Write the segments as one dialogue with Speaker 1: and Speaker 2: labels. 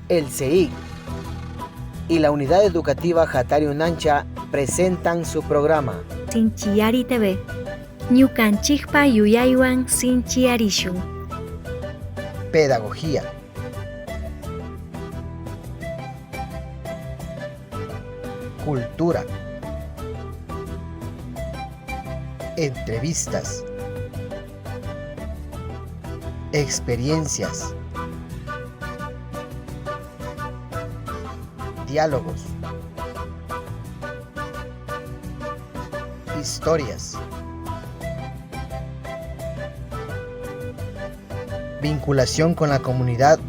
Speaker 1: El CEIC y la Unidad Educativa Jatario Nancha presentan su programa
Speaker 2: Sinchiyari TV. Ñukanchikpa yuyaywan sinchiyarishun.
Speaker 1: Pedagogía. Cultura. Entrevistas. Experiencias. Diálogos. Historias. Vinculación con la comunidad.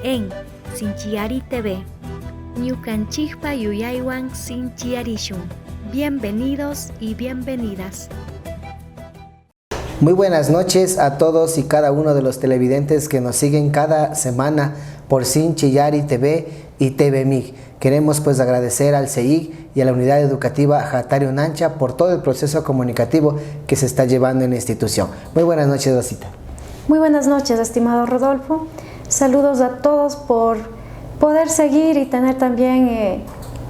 Speaker 2: En Sinchiyari TV. Ñukanchikpa yuyaywan sinchiyarishun. Bienvenidos y bienvenidas.
Speaker 1: Muy buenas noches a todos y cada uno de los televidentes que nos siguen cada semana por Sinchiyari TV y TV MIG. Queremos pues agradecer al CEIC y a la Unidad Educativa Jatario Nancha por todo el proceso comunicativo que se está llevando en la institución. Muy buenas noches, Rosita.
Speaker 3: Muy buenas noches, estimado Rodolfo. Saludos a todos por poder seguir y tener también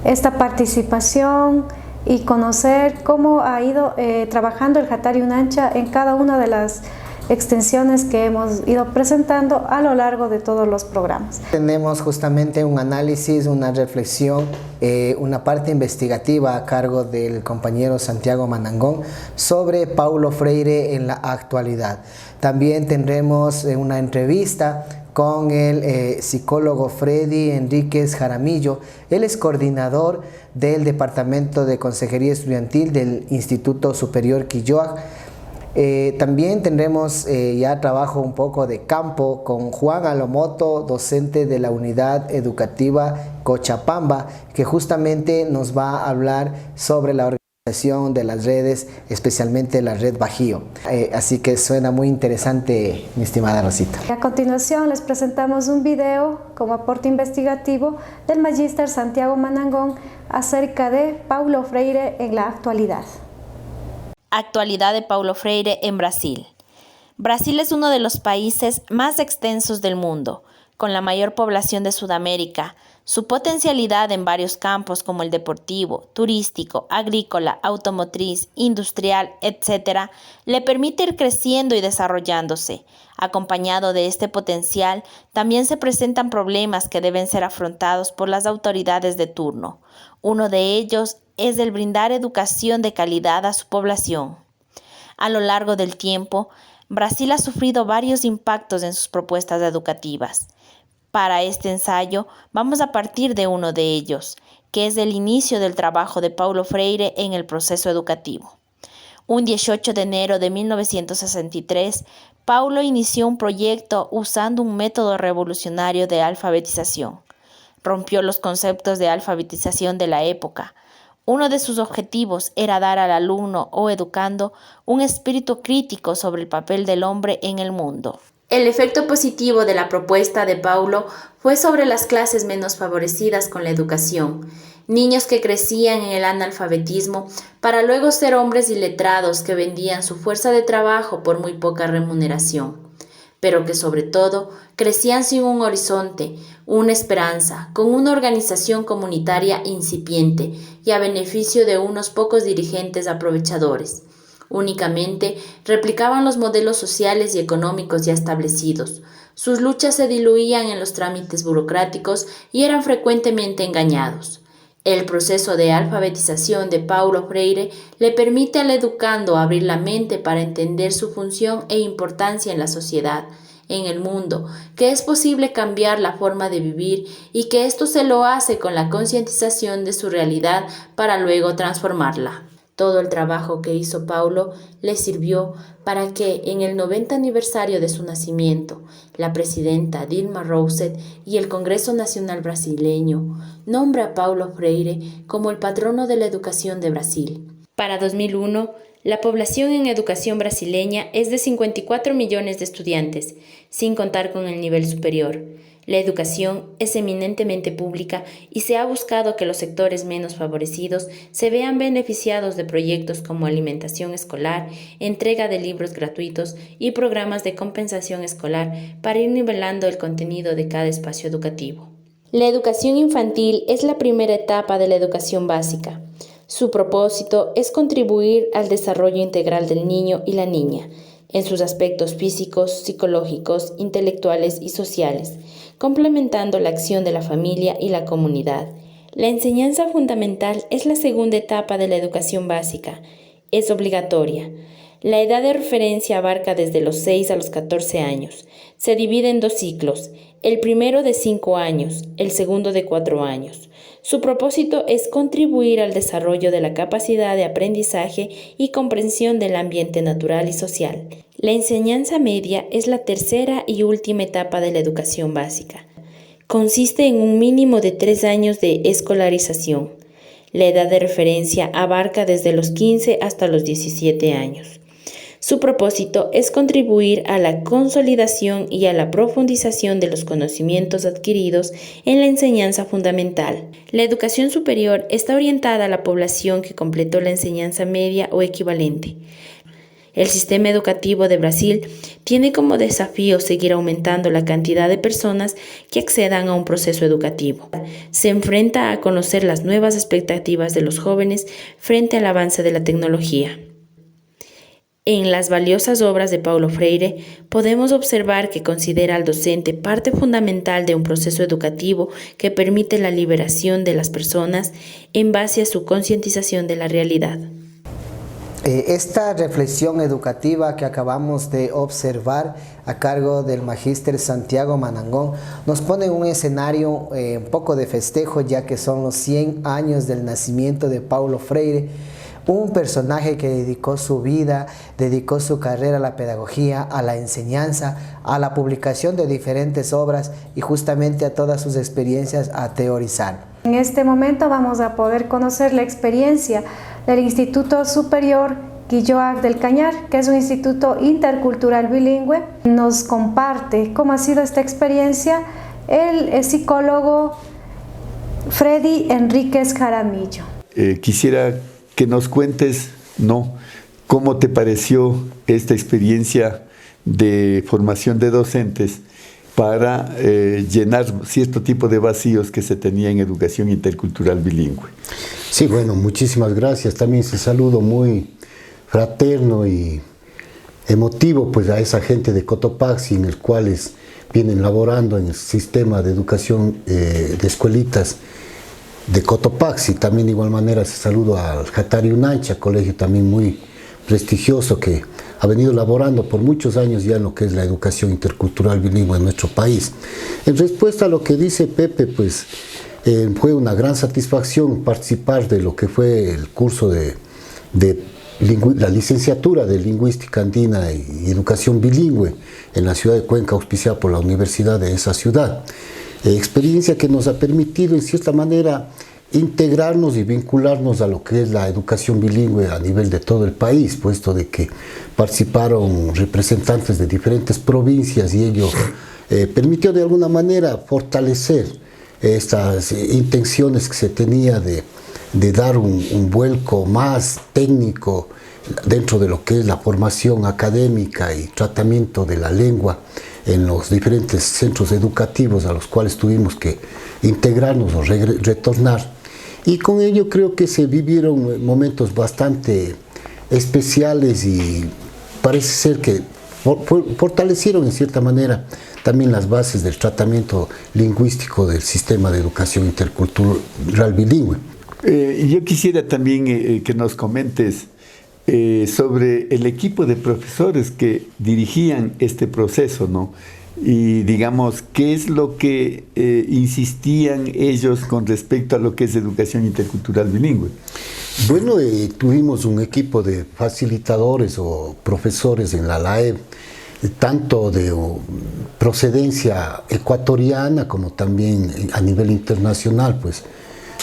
Speaker 3: esta participación y conocer cómo ha ido trabajando el Jatario Nancha en cada una de las extensiones que hemos ido presentando a lo largo de todos los programas.
Speaker 1: Tenemos justamente un análisis, una reflexión, una parte investigativa a cargo del compañero Santiago Manangón sobre Paulo Freire en la actualidad. También tendremos una entrevista con el psicólogo Freddy Enríquez Jaramillo. Él es coordinador del Departamento de Consejería Estudiantil del Instituto Superior Quilloa. También tendremos ya trabajo un poco de campo con Juan Alomoto, docente de la Unidad Educativa Cochapamba, que justamente nos va a hablar sobre la organización de las redes, especialmente la red Bajío. Así que suena muy interesante, mi estimada Rosita.
Speaker 3: A continuación les presentamos un video como aporte investigativo del magíster Santiago Manangón acerca de Paulo Freire en la actualidad.
Speaker 4: Actualidad de Paulo Freire en Brasil. Brasil es uno de los países más extensos del mundo, con la mayor población de Sudamérica. Su potencialidad en varios campos como el deportivo, turístico, agrícola, automotriz, industrial, etc., le permite ir creciendo y desarrollándose. Acompañado de este potencial, también se presentan problemas que deben ser afrontados por las autoridades de turno. Uno de ellos es el brindar educación de calidad a su población. A lo largo del tiempo, Brasil ha sufrido varios impactos en sus propuestas educativas. Para este ensayo vamos a partir de uno de ellos, que es el inicio del trabajo de Paulo Freire en el proceso educativo. Un 18 de enero de 1963, Paulo inició un proyecto usando un método revolucionario de alfabetización. Rompió los conceptos de alfabetización de la época. Uno de sus objetivos era dar al alumno o educando un espíritu crítico sobre el papel del hombre en el mundo. El efecto positivo de la propuesta de Paulo fue sobre las clases menos favorecidas con la educación, niños que crecían en el analfabetismo para luego ser hombres iletrados que vendían su fuerza de trabajo por muy poca remuneración, pero que sobre todo crecían sin un horizonte, una esperanza, con una organización comunitaria incipiente y a beneficio de unos pocos dirigentes aprovechadores. Únicamente replicaban los modelos sociales y económicos ya establecidos. Sus luchas se diluían en los trámites burocráticos y eran frecuentemente engañados. El proceso de alfabetización de Paulo Freire le permite al educando abrir la mente para entender su función e importancia en la sociedad, en el mundo, que es posible cambiar la forma de vivir y que esto se lo hace con la concientización de su realidad para luego transformarla. Todo el trabajo que hizo Paulo le sirvió para que, en el 90 aniversario de su nacimiento, la presidenta Dilma Rousseff y el Congreso Nacional Brasileño nombra a Paulo Freire como el patrono de la educación de Brasil. Para 2001, La población en educación brasileña es de 54 millones de estudiantes, sin contar con el nivel superior. La educación es eminentemente pública y se ha buscado que los sectores menos favorecidos se vean beneficiados de proyectos como alimentación escolar, entrega de libros gratuitos y programas de compensación escolar para ir nivelando el contenido de cada espacio educativo. La educación infantil es la primera etapa de la educación básica. Su propósito es contribuir al desarrollo integral del niño y la niña, en sus aspectos físicos, psicológicos, intelectuales y sociales, complementando la acción de la familia y la comunidad. La enseñanza fundamental es la segunda etapa de la educación básica. Es obligatoria. La edad de referencia abarca desde los 6 a los 14 años. Se divide en 2 ciclos, el primero de 5 años, el segundo de 4 años. Su propósito es contribuir al desarrollo de la capacidad de aprendizaje y comprensión del ambiente natural y social. La enseñanza media es la tercera y última etapa de la educación básica. Consiste en un mínimo de 3 años de escolarización. La edad de referencia abarca desde los 15 hasta los 17 años. Su propósito es contribuir a la consolidación y a la profundización de los conocimientos adquiridos en la enseñanza fundamental. La educación superior está orientada a la población que completó la enseñanza media o equivalente. El sistema educativo de Brasil tiene como desafío seguir aumentando la cantidad de personas que accedan a un proceso educativo. Se enfrenta a conocer las nuevas expectativas de los jóvenes frente al avance de la tecnología. En las valiosas obras de Paulo Freire podemos observar que considera al docente parte fundamental de un proceso educativo que permite la liberación de las personas en base a su concientización de la realidad.
Speaker 1: Esta reflexión educativa que acabamos de observar a cargo del magíster Santiago Manangón nos pone en un escenario un poco de festejo, ya que son los 100 años del nacimiento de Paulo Freire, un personaje que dedicó su vida, dedicó su carrera a la pedagogía, a la enseñanza, a la publicación de diferentes obras y justamente a todas sus experiencias a teorizar.
Speaker 3: En este momento vamos a poder conocer la experiencia del Instituto Superior Guilloac del Cañar, que es un instituto intercultural bilingüe. Nos comparte cómo ha sido esta experiencia el psicólogo Freddy Enríquez Jaramillo.
Speaker 5: Quisiera que nos cuentes, cómo te pareció esta experiencia de formación de docentes para llenar cierto tipo de vacíos que se tenía en educación intercultural bilingüe.
Speaker 6: Sí, bueno, muchísimas gracias. También ese saludo muy fraterno y emotivo pues a esa gente de Cotopaxi, en el cual vienen laborando en el sistema de educación de escuelitas de Cotopaxi. También de igual manera ese saludo al Jatari Unancha, colegio también muy prestigioso que ha venido laborando por muchos años ya en lo que es la educación intercultural bilingüe en nuestro país. En respuesta a lo que dice Pepe, pues fue una gran satisfacción participar de lo que fue el curso de la licenciatura de Lingüística Andina y Educación Bilingüe en la ciudad de Cuenca, auspiciada por la universidad de esa ciudad. Experiencia que nos ha permitido en cierta manera integrarnos y vincularnos a lo que es la educación bilingüe a nivel de todo el país, puesto de que participaron representantes de diferentes provincias y ello permitió de alguna manera fortalecer estas intenciones que se tenía de dar un vuelco más técnico dentro de lo que es la formación académica y tratamiento de la lengua en los diferentes centros educativos a los cuales tuvimos que integrarnos o retornar. Y con ello creo que se vivieron momentos bastante especiales y parece ser que fortalecieron en cierta manera también las bases del tratamiento lingüístico del sistema de educación intercultural bilingüe.
Speaker 5: Yo quisiera también que nos comentes sobre el equipo de profesores que dirigían este proceso, ¿no? Y digamos, ¿qué es lo que insistían ellos con respecto a lo que es educación intercultural bilingüe?
Speaker 6: Bueno, tuvimos un equipo de facilitadores o profesores en la LAEB, tanto de procedencia ecuatoriana como también a nivel internacional, pues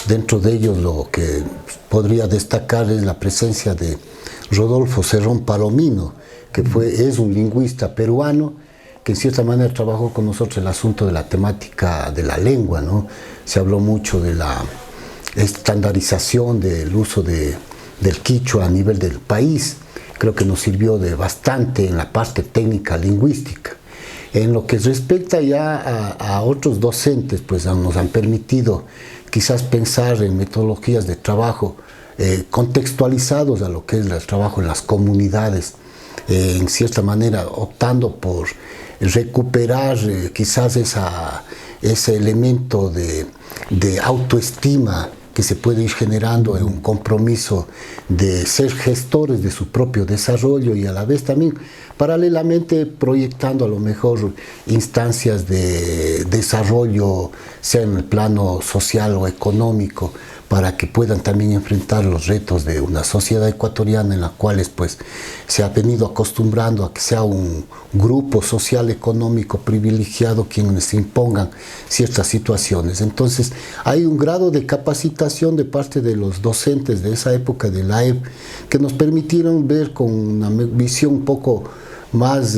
Speaker 6: dentro de ellos lo que podría destacar es la presencia de Rodolfo Cerrón Palomino, que es un lingüista peruano que en cierta manera trabajó con nosotros el asunto de la temática de la lengua, ¿no? Se habló mucho de la estandarización del uso del quichua a nivel del país. Creo que nos sirvió de bastante en la parte técnica lingüística. En lo que respecta ya a otros docentes, pues nos han permitido quizás pensar en metodologías de trabajo contextualizados a lo que es el trabajo en las comunidades, en cierta manera optando por recuperar quizás ese elemento de autoestima que se puede ir generando en un compromiso de ser gestores de su propio desarrollo y a la vez también paralelamente proyectando a lo mejor instancias de desarrollo, sea en el plano social o económico, para que puedan también enfrentar los retos de una sociedad ecuatoriana en la cual pues, se ha venido acostumbrando a que sea un grupo social económico privilegiado quienes impongan ciertas situaciones. Entonces hay un grado de capacitación de parte de los docentes de esa época de la AEP que nos permitieron ver con una visión un poco más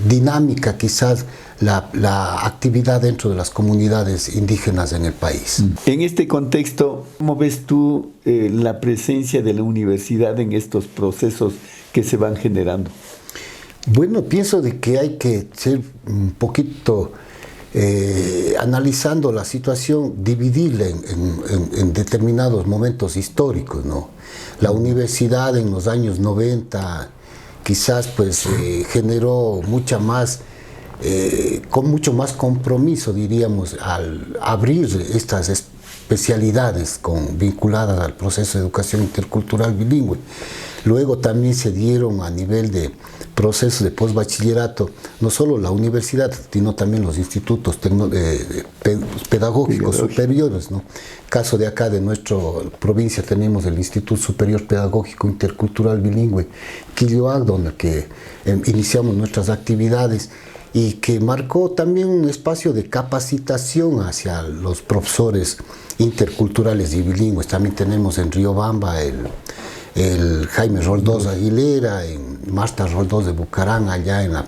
Speaker 6: dinámica quizás la actividad dentro de las comunidades indígenas en el país.
Speaker 5: En este contexto, ¿cómo ves tú la presencia de la universidad en estos procesos que se van generando?
Speaker 6: Bueno, pienso de que hay que ser un poquito analizando la situación, dividirla en determinados momentos históricos, ¿no? La universidad en los años 90 quizás pues generó con mucho más compromiso, diríamos, al abrir estas especialidades vinculadas al proceso de educación intercultural bilingüe. Luego también se dieron a nivel de procesos de postbachillerato, no solo la universidad, sino también los institutos pedagógicos superiores, ¿no? Caso de acá, de nuestra provincia, tenemos el Instituto Superior Pedagógico Intercultural Bilingüe, Quilloac, donde iniciamos nuestras actividades y que marcó también un espacio de capacitación hacia los profesores interculturales y bilingües. También tenemos en Riobamba el Jaime Roldós Aguilera, en Marta Roldós de Bucarán, allá en la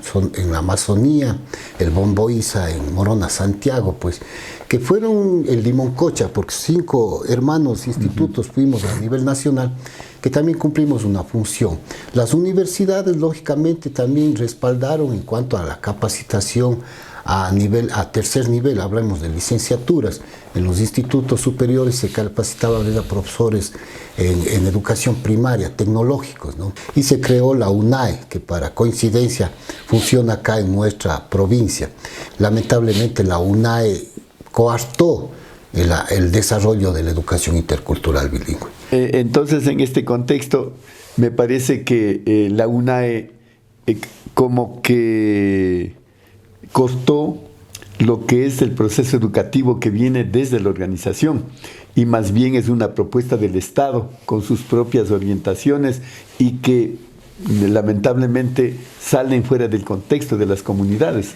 Speaker 6: Amazonía, el Bomboiza en Morona, Santiago, pues, que fueron el Limoncocha, porque 5 hermanos institutos fuimos a nivel nacional, que también cumplimos una función. Las universidades, lógicamente, también respaldaron en cuanto a la capacitación a tercer nivel, hablamos de licenciaturas. En los institutos superiores se capacitaban a profesores en educación primaria, tecnológicos, ¿no? Y se creó la UNAE, que para coincidencia funciona acá en nuestra provincia. Lamentablemente la UNAE coartó el desarrollo de la educación intercultural bilingüe.
Speaker 5: Entonces, en este contexto, me parece que la UNAE como que costó lo que es el proceso educativo que viene desde la organización y más bien es una propuesta del Estado con sus propias orientaciones y que lamentablemente salen fuera del contexto de las comunidades.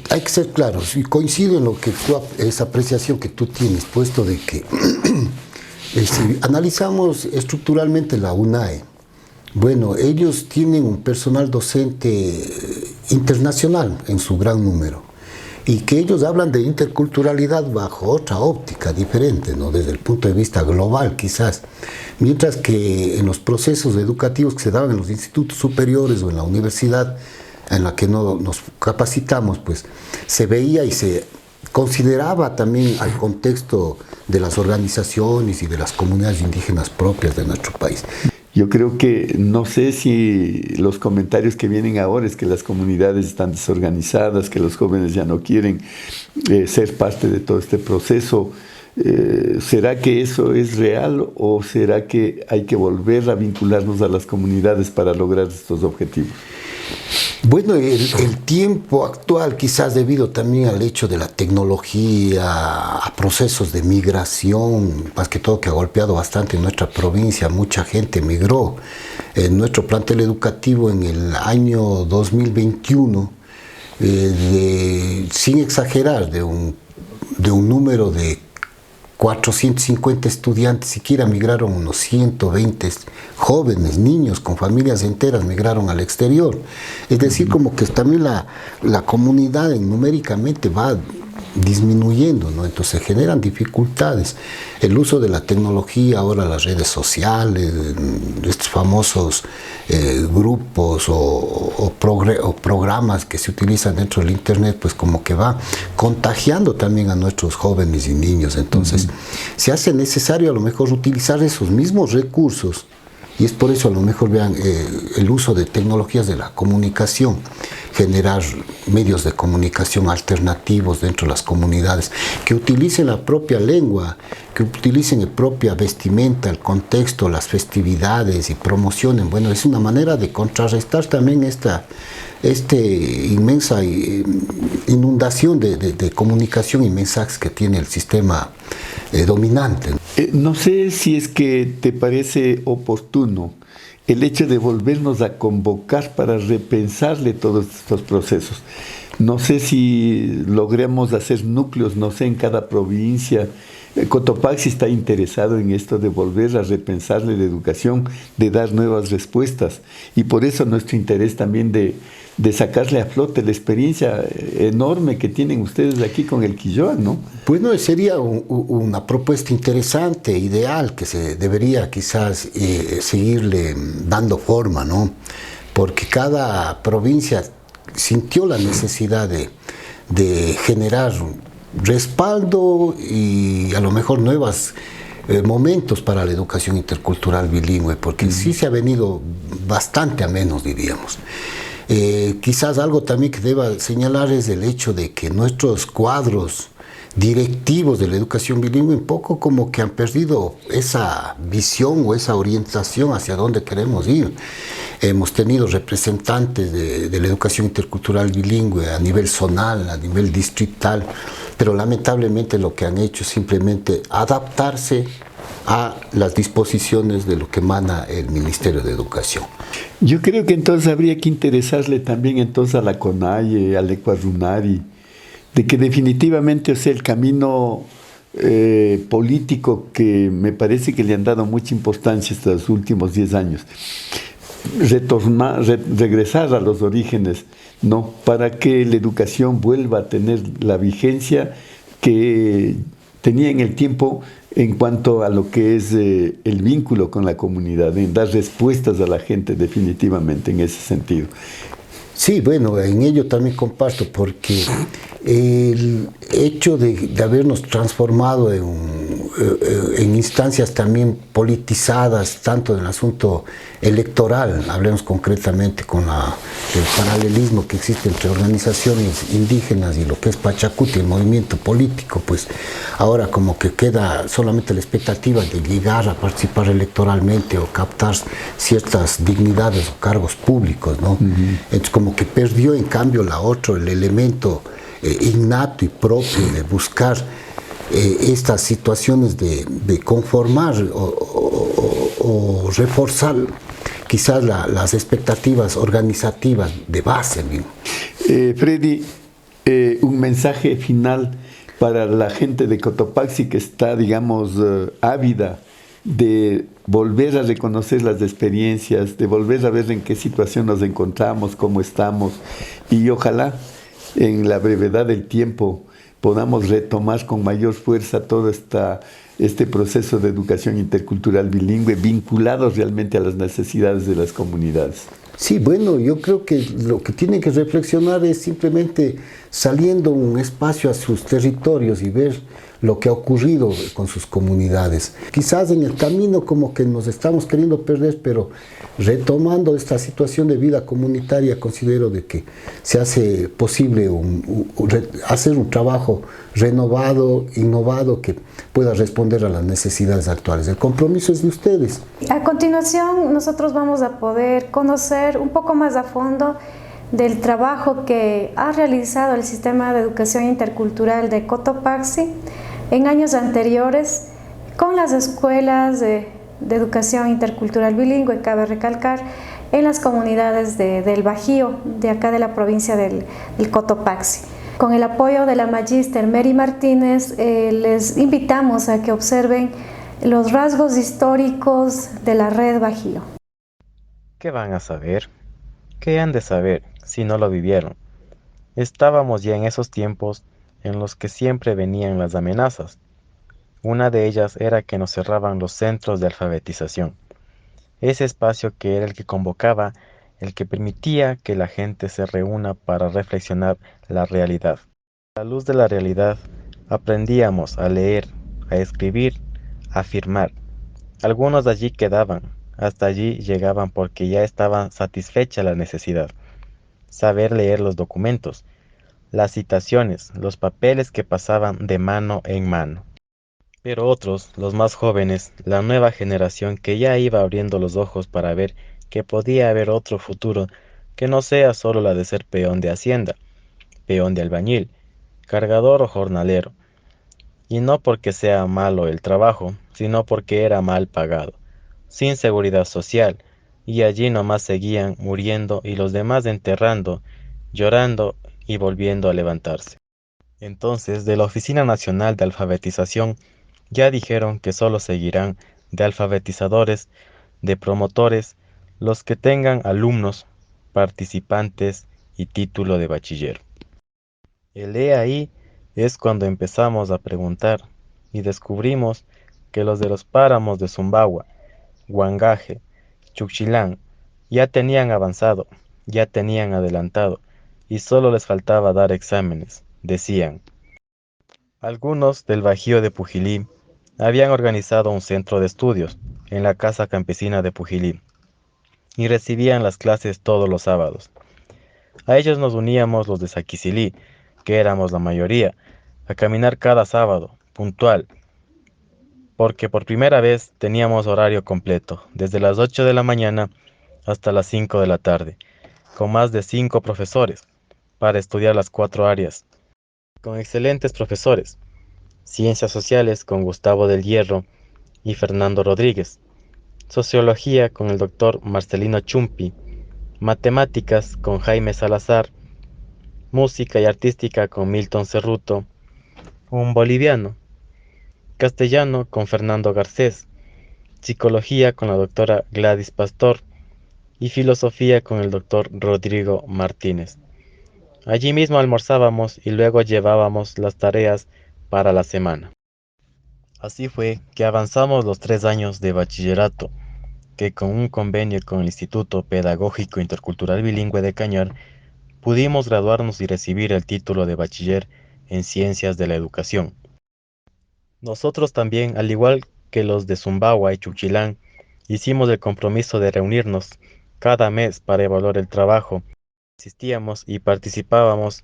Speaker 6: Hay que ser claros y coincido en esa apreciación que tú tienes, puesto de que analizamos estructuralmente la UNAE. Bueno, ellos tienen un personal docente internacional en su gran número y que ellos hablan de interculturalidad bajo otra óptica diferente, ¿no? Desde el punto de vista global quizás, mientras que en los procesos educativos que se daban en los institutos superiores o en la universidad en la que nos capacitamos, pues se veía y se consideraba también al contexto de las organizaciones y de las comunidades indígenas propias de nuestro país.
Speaker 5: Yo creo que, no sé si los comentarios que vienen ahora es que las comunidades están desorganizadas, que los jóvenes ya no quieren ser parte de todo este proceso. ¿Será que eso es real o será que hay que volver a vincularnos a las comunidades para lograr estos objetivos?
Speaker 6: Bueno, el tiempo actual, quizás debido también al hecho de la tecnología, a procesos de migración, más que todo que ha golpeado bastante en nuestra provincia, mucha gente migró. En nuestro plantel educativo en el año 2021, sin exagerar, de un número de 450 estudiantes, siquiera migraron unos 120 jóvenes, niños con familias enteras migraron al exterior. Es decir, como que también la comunidad numéricamente va disminuyendo, ¿no? Entonces generan dificultades. El uso de la tecnología, ahora las redes sociales, estos famosos grupos o programas que se utilizan dentro del internet, pues como que va contagiando también a nuestros jóvenes y niños. Entonces se hace necesario a lo mejor utilizar esos mismos recursos, y es por eso a lo mejor vean el uso de tecnologías de la comunicación, generar medios de comunicación alternativos dentro de las comunidades, que utilicen la propia lengua, que utilicen la propia vestimenta, el contexto, las festividades y promocionen. Bueno, es una manera de contrarrestar también esta inmensa inundación de comunicación y mensajes que tiene el sistema dominante.
Speaker 5: No sé si es que te parece oportuno el hecho de volvernos a convocar para repensarle todos estos procesos. No sé si logremos hacer núcleos, no sé, en cada provincia. Cotopaxi está interesado en esto de volver a repensarle la educación, de dar nuevas respuestas, y por eso nuestro interés también de sacarle a flote la experiencia enorme que tienen ustedes aquí con el Quilloa, ¿no?
Speaker 6: Bueno, sería una propuesta interesante, ideal, que se debería quizás seguirle dando forma, ¿no? Porque cada provincia sintió la necesidad de generar respaldo y a lo mejor nuevos momentos para la educación intercultural bilingüe, porque sí se ha venido bastante a menos, diríamos. Quizás algo también que deba señalar es el hecho de que nuestros cuadros directivos de la educación bilingüe un poco como que han perdido esa visión o esa orientación hacia dónde queremos ir. Hemos tenido representantes de la educación intercultural bilingüe a nivel zonal, a nivel distrital, pero lamentablemente lo que han hecho es simplemente adaptarse a las disposiciones de lo que emana el Ministerio de Educación.
Speaker 5: Yo creo que entonces habría que interesarle también entonces a la CONAIE, al Ecuarunari, de que definitivamente, o sea, el camino político que me parece que le han dado mucha importancia estos últimos 10 años, regresar a los orígenes, ¿no? Para que la educación vuelva a tener la vigencia que tenía en el tiempo en cuanto a lo que es el vínculo con la comunidad, en dar respuestas a la gente definitivamente en ese sentido.
Speaker 6: Sí, bueno, en ello también comparto, porque el hecho de habernos transformado en instancias también politizadas, tanto en el asunto electoral, hablemos concretamente con el paralelismo que existe entre organizaciones indígenas y lo que es Pachacuti, el movimiento político, pues ahora como que queda solamente la expectativa de llegar a participar electoralmente o captar ciertas dignidades o cargos públicos, ¿no? Entonces como que perdió en cambio el elemento innato y propio de buscar estas situaciones de conformar o reforzar quizás las expectativas organizativas de base.
Speaker 5: Freddy, un mensaje final para la gente de Cotopaxi que está, digamos, ávida de volver a reconocer las experiencias, de volver a ver en qué situación nos encontramos, cómo estamos, y ojalá en la brevedad del tiempo podamos retomar con mayor fuerza todo este proceso de educación intercultural bilingüe vinculado realmente a las necesidades de las comunidades.
Speaker 6: Sí, bueno, yo creo que lo que tienen que reflexionar es simplemente saliendo un espacio a sus territorios y ver lo que ha ocurrido con sus comunidades. Quizás en el camino como que nos estamos queriendo perder, pero retomando esta situación de vida comunitaria, considero de que se hace posible hacer un trabajo renovado, innovado, que pueda responder a las necesidades actuales. El compromiso es de ustedes.
Speaker 3: A continuación, nosotros vamos a poder conocer un poco más a fondo del trabajo que ha realizado el Sistema de Educación Intercultural de Cotopaxi en años anteriores con las escuelas de educación intercultural bilingüe, cabe recalcar, en las comunidades del Bajío, de acá de la provincia del Cotopaxi. Con el apoyo de la Magíster Mary Martínez, les invitamos a que observen los rasgos históricos de la Red Bajío.
Speaker 7: ¿Qué van a saber? ¿Qué han de saber si no lo vivieron? Estábamos ya en esos tiempos en los que siempre venían las amenazas. Una de ellas era que nos cerraban los centros de alfabetización. Ese espacio que era el que convocaba, el que permitía que la gente se reúna para reflexionar la realidad. A la luz de la realidad, aprendíamos a leer, a escribir, a firmar. Algunos de allí quedaban, hasta allí llegaban porque ya estaba satisfecha la necesidad. Saber leer los documentos, las citaciones, los papeles que pasaban de mano en mano. Pero otros, los más jóvenes, la nueva generación que ya iba abriendo los ojos para ver que podía haber otro futuro que no sea solo la de ser peón de hacienda, peón de albañil, cargador o jornalero. Y no porque sea malo el trabajo, sino porque era mal pagado, sin seguridad social, y allí nomás seguían muriendo y los demás enterrando, llorando y volviendo a levantarse. Entonces, de la Oficina Nacional de Alfabetización, ya dijeron que solo seguirán de alfabetizadores, de promotores, los que tengan alumnos, participantes y título de bachiller. El ahí es cuando empezamos a preguntar y descubrimos que los de los páramos de Zumbagua, Huangaje, Chuchilán ya tenían avanzado, ya tenían adelantado y solo les faltaba dar exámenes, decían. Algunos del Bajío de Pujilí habían organizado un centro de estudios en la Casa Campesina de Pujilí y recibían las clases todos los sábados. A ellos nos uníamos los de Saquicilí, que éramos la mayoría, a caminar cada sábado, puntual, porque por primera vez teníamos horario completo, desde las 8 de la mañana hasta las 5 de la tarde, con más de 5 profesores, para estudiar las 4 áreas, con excelentes profesores. Ciencias Sociales con Gustavo del Hierro y Fernando Rodríguez, Sociología con el doctor Marcelino Chumpi, Matemáticas con Jaime Salazar, Música y Artística con Milton Cerruto, un boliviano, Castellano con Fernando Garcés, Psicología con la doctora Gladys Pastor y Filosofía con el doctor Rodrigo Martínez. Allí mismo almorzábamos y luego llevábamos las tareas para la semana. Así fue que avanzamos los 3 años de bachillerato, que con un convenio con el Instituto Pedagógico Intercultural Bilingüe de Cañar, pudimos graduarnos y recibir el título de bachiller en Ciencias de la Educación. Nosotros también, al igual que los de Zumbagua y Chuchilán, hicimos el compromiso de reunirnos cada mes para evaluar el trabajo. Asistíamos y participábamos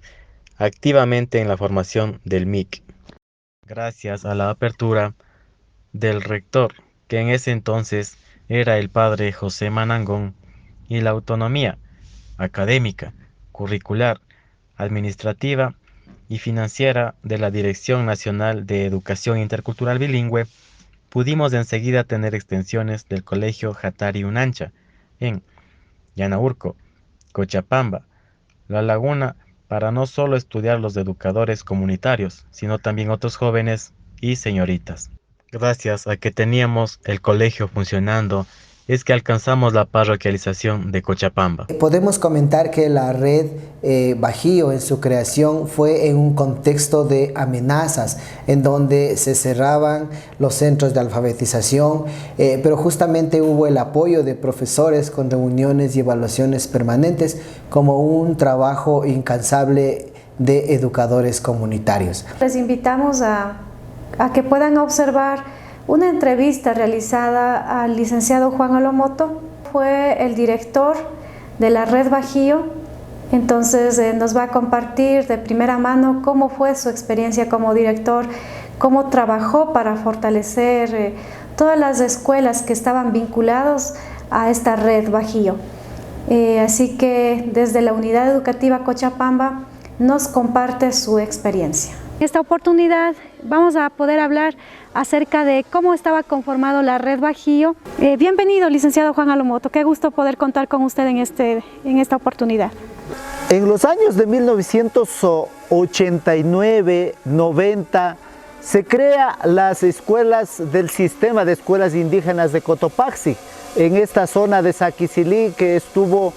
Speaker 7: activamente en la formación del MIC. Gracias a la apertura del rector, que en ese entonces era el padre José Manangón, y la autonomía académica, curricular, administrativa y financiera de la Dirección Nacional de Educación Intercultural Bilingüe, pudimos enseguida tener extensiones del Colegio Jatari Unancha en Yanaurco, Cochabamba, La Laguna, para no solo estudiar los educadores comunitarios, sino también otros jóvenes y señoritas. Gracias a que teníamos el colegio funcionando, es que alcanzamos la parroquialización de Cochabamba.
Speaker 1: Podemos comentar que la red Bajío en su creación fue en un contexto de amenazas, en donde se cerraban los centros de alfabetización, pero justamente hubo el apoyo de profesores con reuniones y evaluaciones permanentes como un trabajo incansable de educadores comunitarios.
Speaker 3: Les invitamos a que puedan observar una entrevista realizada al licenciado Juan Olomoto. Fue el director de la Red Bajío, entonces nos va a compartir de primera mano cómo fue su experiencia como director, cómo trabajó para fortalecer todas las escuelas que estaban vinculadas a esta Red Bajío. Así que desde la Unidad Educativa Cochabamba nos comparte su experiencia. En esta oportunidad vamos a poder hablar acerca de cómo estaba conformado la Red Bajío. Bienvenido, licenciado Juan Olomoto. Qué gusto poder contar con usted en esta oportunidad.
Speaker 1: En los años de 1989-90 se crea las escuelas del sistema de escuelas indígenas de Cotopaxi, en esta zona de Saquicilí, que estuvo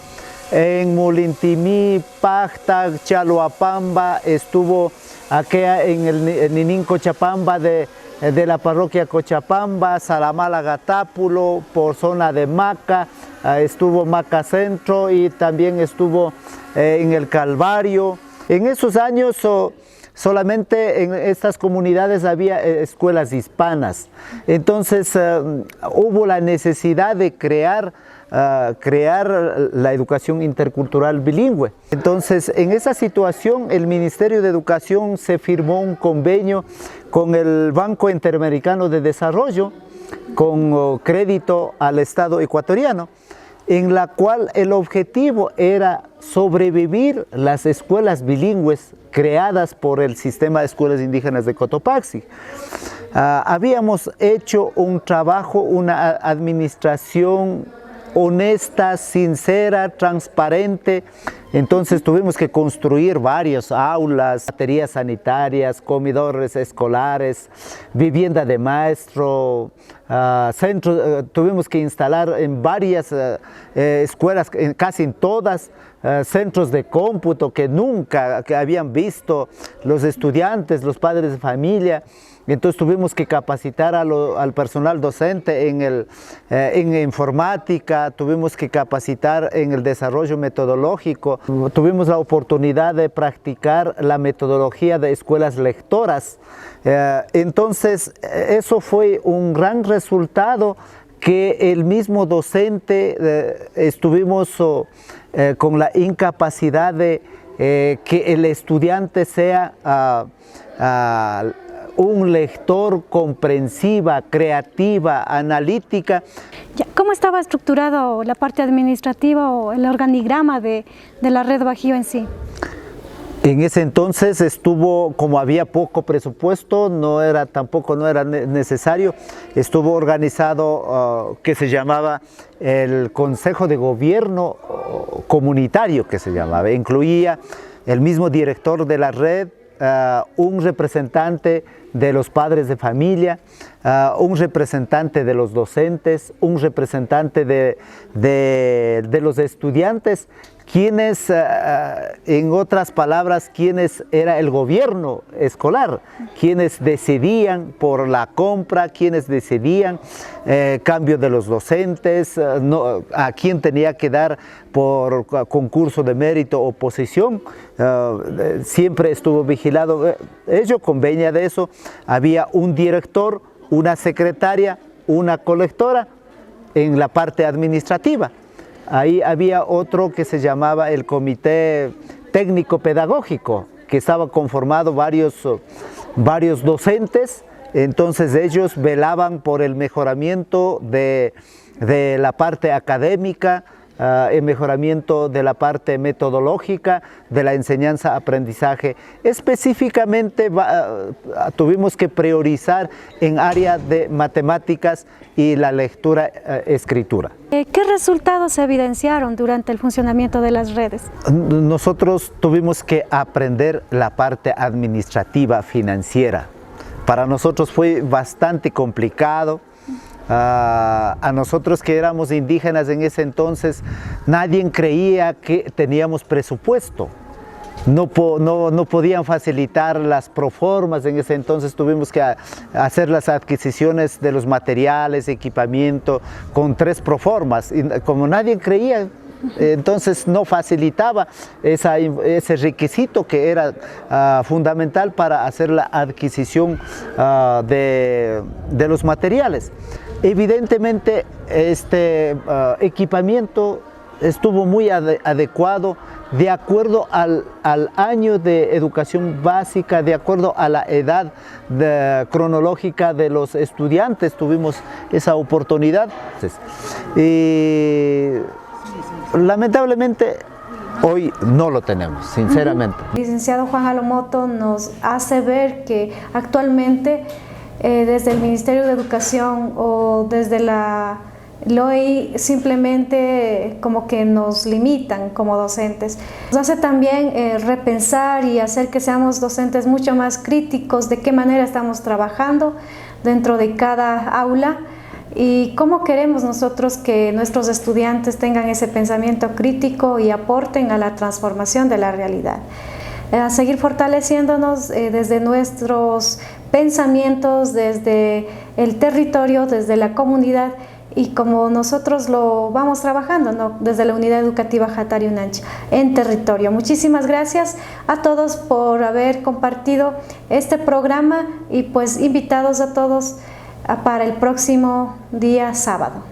Speaker 1: en Molintimí, Pactac, Chaloapamba, estuvo aquí en el Ninín Cochapamba de la parroquia Cochapamba, Salamala Gatápulo, por zona de Maca, estuvo Maca Centro y también estuvo en el Calvario. En esos años solamente en estas comunidades había escuelas hispanas, entonces hubo la necesidad de crear la educación intercultural bilingüe. Entonces, en esa situación, el Ministerio de Educación se firmó un convenio con el Banco Interamericano de Desarrollo, con crédito al Estado ecuatoriano, en la cual el objetivo era sobrevivir las escuelas bilingües creadas por el Sistema de Escuelas Indígenas de Cotopaxi. Habíamos hecho un trabajo, una administración honesta, sincera, transparente. Entonces tuvimos que construir varias aulas, baterías sanitarias, comedores escolares, vivienda de maestro, centros, tuvimos que instalar en varias escuelas, casi en todas, centros de cómputo que nunca habían visto los estudiantes, los padres de familia. Entonces tuvimos que capacitar al personal docente en informática, tuvimos que capacitar en el desarrollo metodológico, tuvimos la oportunidad de practicar la metodología de escuelas lectoras. Entonces eso fue un gran resultado que el mismo docente estuvimos con la incapacidad de que el estudiante sea un lector comprensiva, creativa, analítica.
Speaker 3: ¿Cómo estaba estructurado la parte administrativa o el organigrama de la Red Bajío en sí?
Speaker 1: En ese entonces estuvo, como había poco presupuesto, tampoco no era necesario, estuvo organizado que se llamaba el Consejo de Gobierno Comunitario, que se llamaba, incluía el mismo director de la red, un representante de los padres de familia, un representante de los docentes, un representante de los estudiantes, quienes, en otras palabras, quienes era el gobierno escolar, quienes decidían por la compra, quienes decidían cambio de los docentes, a quién tenía que dar por concurso de mérito o posición, siempre estuvo vigilado. Ello convenía de eso, había un director, una secretaria, una colectora en la parte administrativa. Ahí había otro que se llamaba el Comité Técnico Pedagógico, que estaba conformado varios docentes. Entonces ellos velaban por el mejoramiento de la parte académica, el mejoramiento de la parte metodológica, de la enseñanza-aprendizaje. Específicamente tuvimos que priorizar en área de matemáticas y la lectura-escritura.
Speaker 3: ¿Qué resultados se evidenciaron durante el funcionamiento de las redes?
Speaker 1: Nosotros tuvimos que aprender la parte administrativa financiera. Para nosotros fue bastante complicado. A nosotros que éramos indígenas en ese entonces, nadie creía que teníamos presupuesto. No podían facilitar las proformas. En ese entonces tuvimos que hacer las adquisiciones de los materiales, equipamiento, con 3 proformas. Y como nadie creía, entonces no facilitaba ese requisito que era fundamental para hacer la adquisición de los materiales. Evidentemente este equipamiento estuvo muy adecuado de acuerdo al año de educación básica, de acuerdo a la edad cronológica de los estudiantes. Tuvimos esa oportunidad y lamentablemente hoy no lo tenemos, sinceramente.
Speaker 3: El licenciado Juan Alomoto nos hace ver que actualmente desde el Ministerio de Educación o desde la LOI simplemente como que nos limitan como docentes. Nos hace también repensar y hacer que seamos docentes mucho más críticos de qué manera estamos trabajando dentro de cada aula y cómo queremos nosotros que nuestros estudiantes tengan ese pensamiento crítico y aporten a la transformación de la realidad. A seguir fortaleciéndonos desde nuestros pensamientos, desde el territorio, desde la comunidad, y como nosotros lo vamos trabajando, ¿no?, desde la Unidad Educativa Jatari Unanchi en territorio. Muchísimas gracias a todos por haber compartido este programa y pues invitados a todos para el próximo día sábado.